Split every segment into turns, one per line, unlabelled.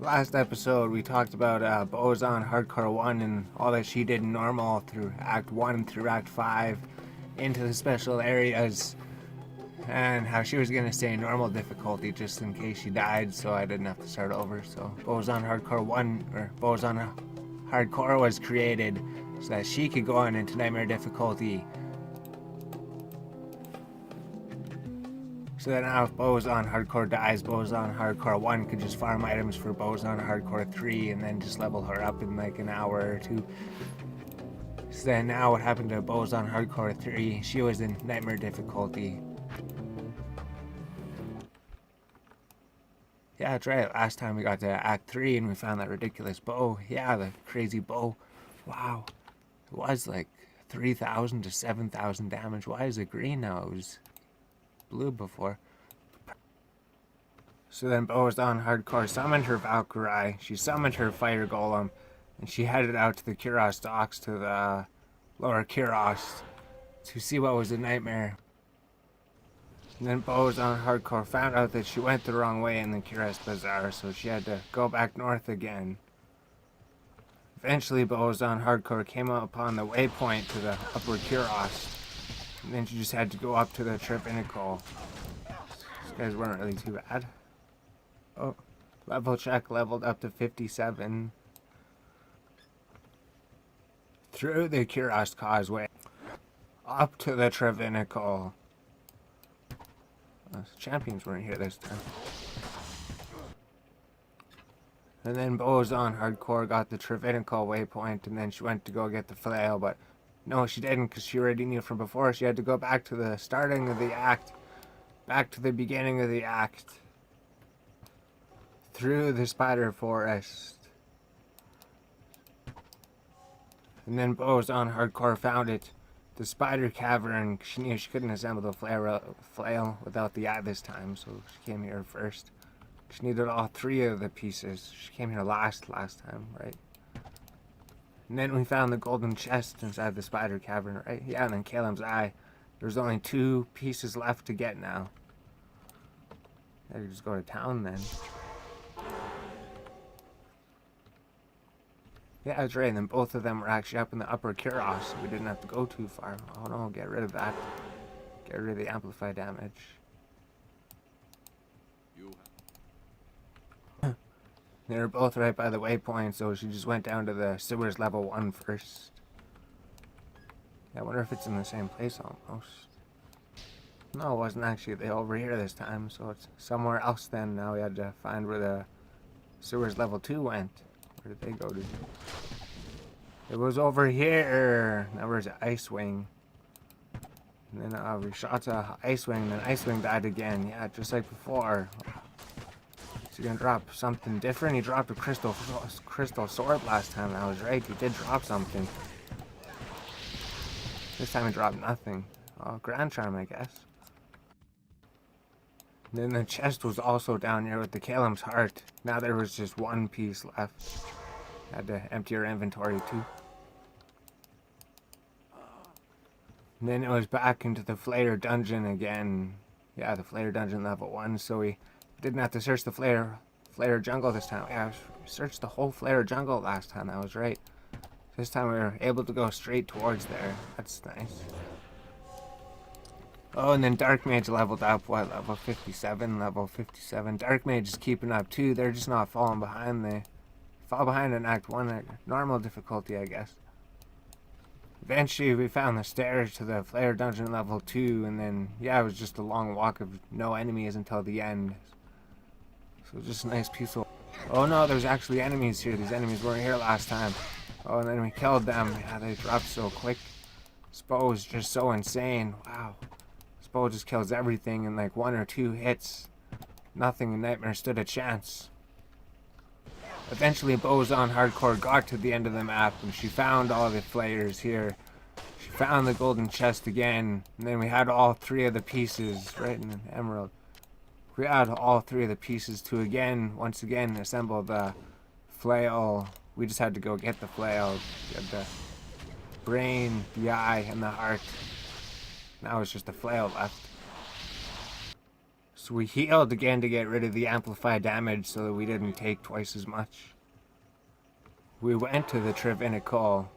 Last episode, we talked about BowZon Hardcore 1 and all that she did normal through Act 1 through Act 5 into the special areas, and how she was going to stay normal difficulty just in case she died, so I didn't have to start over. So BowZon Hardcore 1, or BowZon Hardcore, was created so that she could go on into Nightmare difficulty. So that now if BowZon Hardcore dies, BowZon Hardcore 1 could just farm items for BowZon Hardcore 3 and then just level her up in like an hour or two. So then now what happened to BowZon Hardcore 3, she was in Nightmare difficulty. Yeah, that's right, last time we got to Act 3 and we found that ridiculous bow. Yeah, the crazy bow. Wow. It was like 3,000 to 7,000 damage. Why is it green now? It was blue before. So then BowZon Hardcore summoned her Valkyrie, she summoned her Fire Golem, and she headed out to the Kuros docks to the lower Kuros to see what was a nightmare. And then BowZon Hardcore found out that she went the wrong way in the Kuros Bazaar, so she had to go back north again. Eventually BowZon Hardcore came upon the waypoint to the upper Kuros, and then she just had to go up to the Tripinnacle. These guys weren't really too bad. Oh, level check, leveled up to 57. Through the Kuros Causeway, up to the Tripinnacle. Champions weren't here this time. And then BowZon Hardcore got the Tripinnacle waypoint, and then she went to go get the flail, but no, she didn't, because she already knew from before. She had to go back to the starting of the act, back to the beginning of the act, through the spider forest. And then BowZon Hardcore found it, the spider cavern. She knew she couldn't assemble the flail without the eye this time, so she came here first. She needed all three of the pieces. She came here last time, right? And then we found the golden chest inside the spider cavern, right? Yeah, and then Calem's eye. There's only 2 pieces left to get now. I could just go to town then. Yeah, that's right, and then both of them were actually up in the upper Kuros, so we didn't have to go too far. Oh no, get rid of that. Get rid of the amplify damage. They were both right by the waypoint, so she just went down to the sewers level 1 first. Yeah, I wonder if it's in the same place almost. No, it wasn't actually. They over here this time, so it's somewhere else then. Now we had to find where the sewers level 2 went. Where did they go to? It was over here. Now where's the Ice Wing? And then we shot to Ice Wing, and then Ice Wing died again. Yeah, just like before. Is he gonna drop something different? He dropped a crystal sword last time. I was right. He did drop something. This time he dropped nothing. Oh, Grand Charm, I guess. And then the chest was also down here with the Calem's heart. Now there was just 1 piece left. Had to empty her inventory too. And then it was back into the Flayer dungeon again. Yeah, the Flayer dungeon level 1, so we didn't have to search the Flayer jungle this time. Yeah, we searched the whole Flayer jungle last time, I was right. This time we were able to go straight towards there. That's nice. Oh, and then Dark Mage leveled up, what, level 57, level 57. Dark Mage is keeping up too, they're just not falling behind. They fall behind in Act 1 at normal difficulty, I guess. Eventually we found the stairs to the Flayer dungeon level 2, and then, yeah, it was just a long walk of no enemies until the end. So just a nice peaceful... Oh no, there's actually enemies here. These enemies weren't here last time. Oh, and then we killed them. Yeah, they dropped so quick. Spo is just so insane. Wow. Spo just kills everything in like 1 or 2 hits. Nothing in Nightmare stood a chance. Eventually BowZon Hardcore got to the end of the map, and she found all the Flayers here. She found the golden chest again, and then we had all 3 of the pieces right in the emerald. We had all 3 of the pieces to once again assemble the flail. We just had to go get the flail. Get the brain, the eye, and the heart. Now it's just the flail left. So we healed again to get rid of the amplified damage so that we didn't take twice as much. We went to the Trevinical.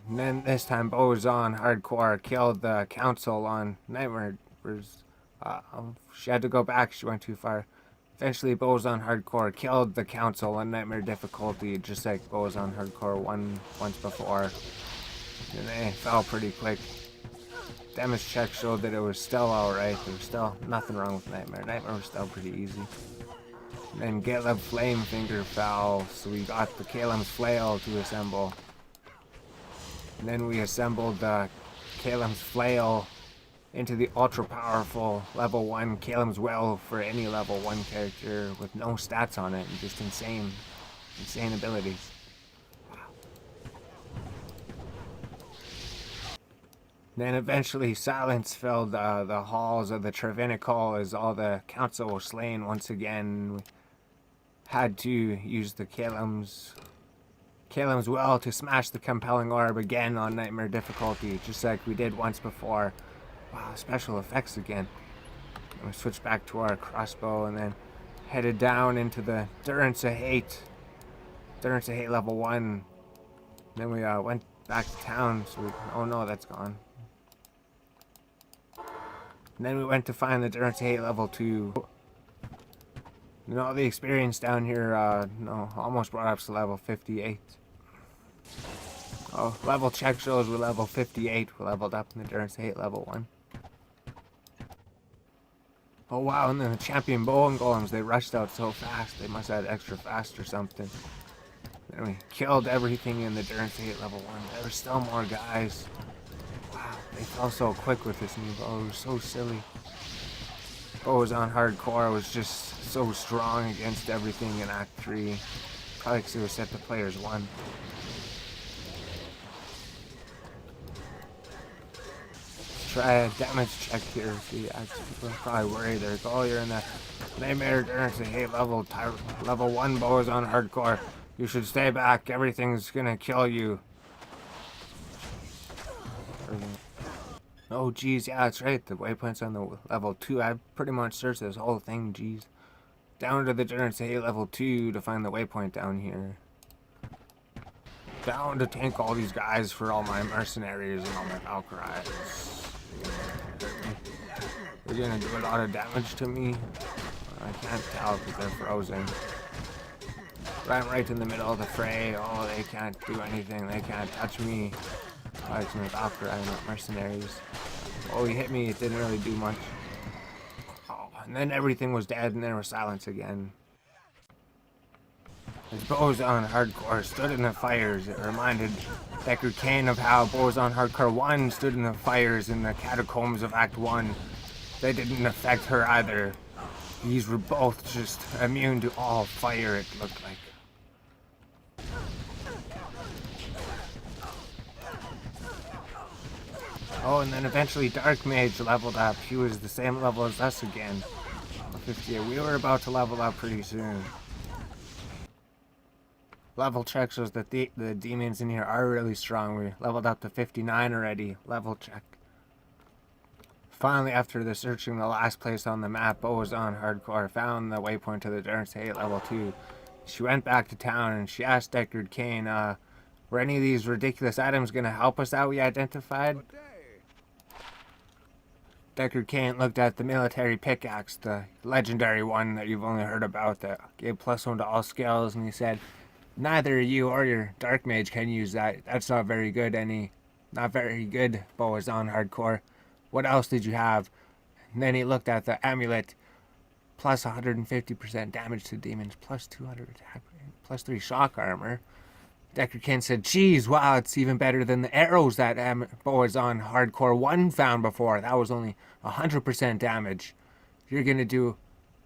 And then this time BowZon Hardcore killed the council on Nightmare. She had to go back, she went too far. Eventually BowZon Hardcore killed the council on Nightmare difficulty, just like BowZon Hardcore won once before. And they fell pretty quick. Damage check showed that it was still alright. There was still nothing wrong with Nightmare. Nightmare was still pretty easy. And then Caleb Flamefinger fell, so we got the Calem's Flail to assemble. And then we assembled the Calem's Flail into the ultra powerful level 1 Calem's Will for any level 1 character with no stats on it and just insane abilities. Then eventually silence filled the halls of the Trevinical as all the council was slain once again. We had to use the Calem's Will to smash the compelling orb again on Nightmare difficulty, just like we did once before. Wow, special effects again. And we switched back to our crossbow and then headed down into the Durance of Hate level 1. Then we went back to town, so oh no, that's gone. And then we went to find the Durance of Hate level 2. And all the experience down here, almost brought us to level 58. Oh, level check shows we're level 58. We leveled up in the Durance of Hate level 1. Oh wow, and then the champion bowling golems, they rushed out so fast. They must have had extra fast or something. Then we killed everything in the Durance of Hate level 1. There were still more guys. Wow, they fell so quick with this new bow. It was so silly. BowZon Hardcore was just so strong against everything in Act 3. Probably because it was set to players 1. Try a damage check here. See, people are probably worried. They're like, oh, you're in the Nightmare Durance of Hate level 1 BowZon Hardcore. You should stay back. Everything's gonna kill you. Oh, geez, yeah, that's right. The waypoint's on the level 2. I pretty much searched this whole thing, geez. Down to the Durance of Hate level 2 to find the waypoint down here. Down to tank all these guys for all my mercenaries and all my Valkyries. They're gonna do a lot of damage to me. I can't tell because they're frozen. But I'm right in the middle of the fray. Oh, they can't do anything. They can't touch me. Like my Valkyrie, not mercenaries. Oh, he hit me. It didn't really do much. Oh, and then everything was dead, and there was silence again. As BowZon Hardcore stood in the fires, it reminded Deckard Cain of how BowZon Hardcore 1 stood in the fires in the catacombs of Act 1. They didn't affect her either. These were both just immune to all fire, it looked like. Oh, and then eventually Dark Mage leveled up. He was the same level as us again. 58. We were about to level up pretty soon. Level check shows that the demons in here are really strong. We leveled up to 59 already. Level check. Finally, after the searching the last place on the map, BowZon Hardcore found the waypoint to the Durance of Hate level 2. She went back to town and she asked Deckard Cain, were any of these ridiculous items going to help us out we identified? Deckard Cain looked at the military pickaxe, the legendary one that you've only heard about that gave +1 to all skills, and he said, neither you or your Dark Mage can use that. That's not very good, not very good, BowZon Hardcore. What else did you have? And then he looked at the amulet, plus 150% damage to demons, plus 200 attack, plus 3 shock armor. Deckard Cain said, geez, wow, it's even better than the arrows that BowZon Hardcore 1 found before. That was only 100% damage. You're going to do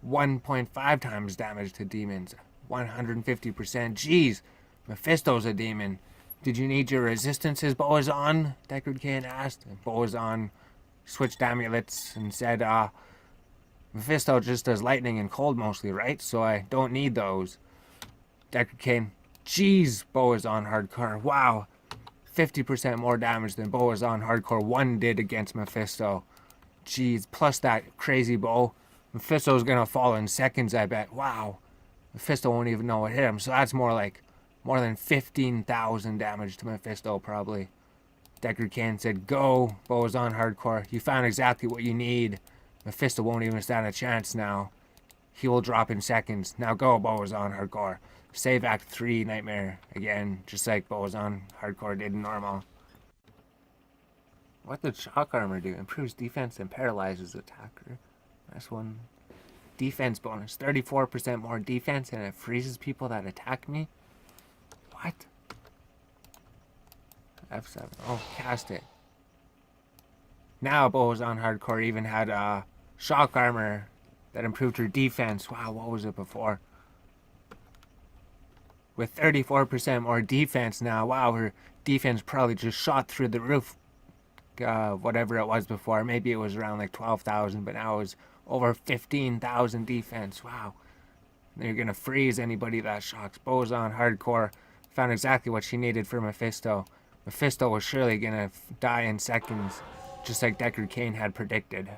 1.5 times damage to demons. 150%. Geez, Mephisto's a demon. Did you need your resistances, BowZon? Deckard Cain asked. And BowZon switched amulets and said, Mephisto just does lightning and cold mostly, right? So I don't need those. Deckard Cain, geez, BowZon Hardcore, wow. 50% more damage than BowZon Hardcore 1 did against Mephisto. Jeez, plus that crazy bow. Mephisto's gonna fall in seconds, I bet. Wow. Mephisto won't even know what hit him, so that's more than 15,000 damage to Mephisto, probably. Deckard Cain said, "Go, BowZon Hardcore. You found exactly what you need. Mephisto won't even stand a chance now. He will drop in seconds. Now go, BowZon Hardcore. Save Act 3 Nightmare again, just like BowZon Hardcore did in normal." What did Shock Armor do? Improves defense and paralyzes attacker. Nice one. Defense bonus. 34% more defense and it freezes people that attack me? What? F7. Oh, cast it. Now BowZon Hardcore even had Shock Armor that improved her defense. Wow, what was it before? With 34% more defense now. Wow, her defense probably just shot through the roof. Whatever it was before. Maybe it was around like 12,000, but now it was over 15,000 defense. Wow. You're going to freeze anybody that shocks. BowZon Hardcore found exactly what she needed for Mephisto. Mephisto was surely going to die in seconds, just like Deckard Cain had predicted.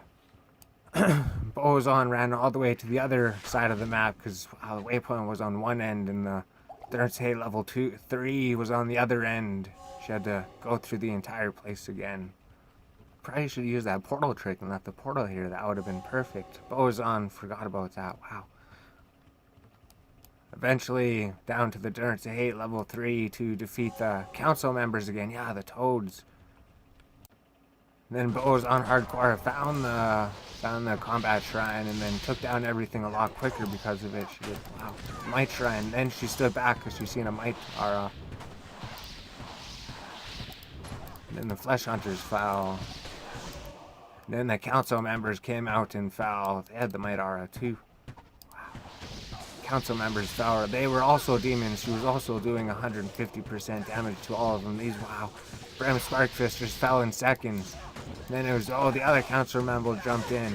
BowZon ran all the way to the other side of the map because the waypoint was on one end and the Dirt level 3 was on the other end. She had to go through the entire place again. Probably should use that portal trick and left the portal here. That would have been perfect. BowZon forgot about that. Wow. Eventually down to the Dirt level 3 to defeat the council members again. Yeah, the toads. And then BowZon Hardcore found the combat shrine and then took down everything a lot quicker because of it. She did, wow, might shrine. Then she stood back because she's seen a might aura. And then the flesh hunters fell. And then the council members came out and fell. They had the might aura too. Wow. Council members fell. They were also demons. She was also doing 150% damage to all of them. These, wow. Brim Sparkfisters fell in seconds. And then it was, the other council member jumped in.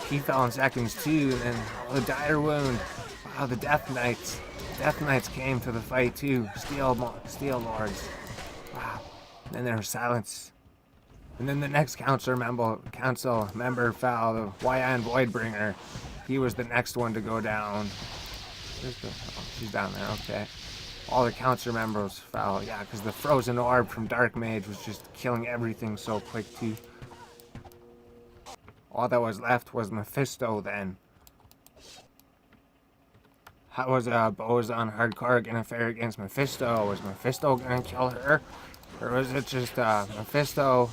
He fell in seconds too. And then, the dire wound. Wow, the Death Knights. Death Knights came to the fight too. Steel Lords. Wow. And then there was silence. And then the next council member fell, the Wyan Voidbringer. He was the next one to go down. She's down there, okay. All the council members fell, yeah, because the frozen orb from Dark Mage was just killing everything so quick too. All that was left was Mephisto then. How was BowZon Hardcore gonna fare against Mephisto? Was Mephisto gonna kill her? Or was it just Mephisto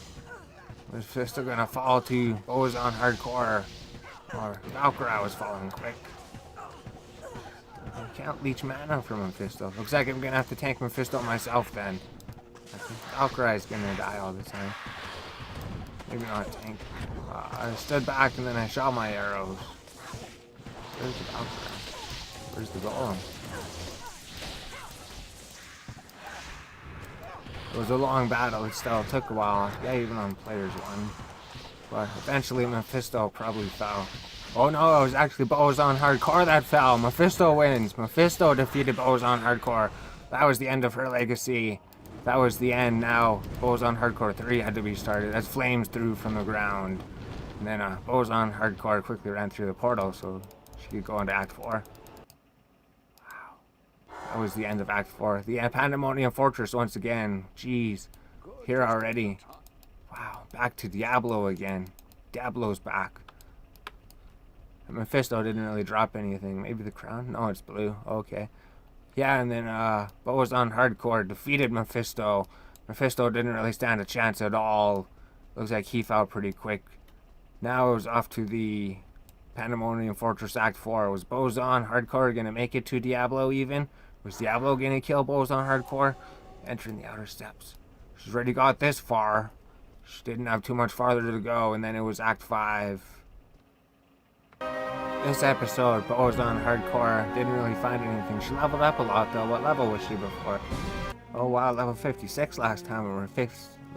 gonna fall to BowZon Hardcore? Or Valkyrie was falling quick. I can't leech mana from Mephisto. Looks like I'm gonna have to tank Mephisto myself then. I think Valkyrie's gonna die all the time. Maybe not tank. I stood back and then I shot my arrows. Where's the Valkyrie? Where's the golem? It was a long battle. It still took a while. Yeah, even on players 1. But eventually Mephisto probably fell. Oh no, it was actually BowZon Hardcore that fell. Mephisto wins. Mephisto defeated BowZon Hardcore. That was the end of her legacy. That was the end. Now BowZon Hardcore 3 had to be started as flames threw from the ground. And then BowZon Hardcore quickly ran through the portal so she could go into Act 4. Wow. That was the end of Act 4. The Pandemonium Fortress once again. Jeez. Here already. Wow. Back to Diablo again. Diablo's back. And Mephisto didn't really drop anything. Maybe the crown? No, it's blue. Okay. Yeah, and then BowZon Hardcore defeated Mephisto. Mephisto didn't really stand a chance at all. Looks like he fell pretty quick. Now it was off to the Pandemonium Fortress Act 4. Was BowZon Hardcore going to make it to Diablo even? Was Diablo going to kill BowZon Hardcore? Entering the outer steps. She's already got this far. She didn't have too much farther to go, and then it was Act 5. This episode, BowZon Hardcore didn't really find anything. She leveled up a lot though. What level was she before? Oh wow, level 56 last time. We were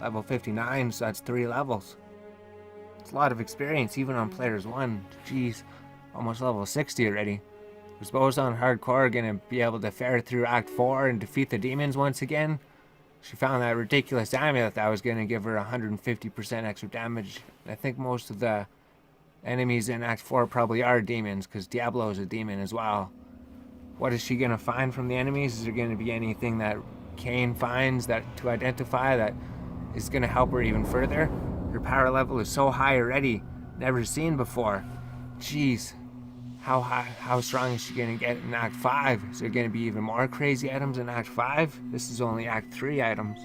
level 59, so that's 3 levels. It's a lot of experience, even on players 1. Jeez, almost level 60 already. Was BowZon Hardcore gonna be able to fare through Act 4 and defeat the demons once again? She found that ridiculous amulet that was gonna give her 150% extra damage. I think most of the enemies in Act 4 probably are demons, because Diablo is a demon as well. What is she going to find from the enemies? Is there going to be anything that Kane finds that to identify that is going to help her even further? Her power level is so high already, never seen before. Jeez, how strong is she going to get in Act 5? Is there going to be even more crazy items in Act 5? This is only Act 3 items.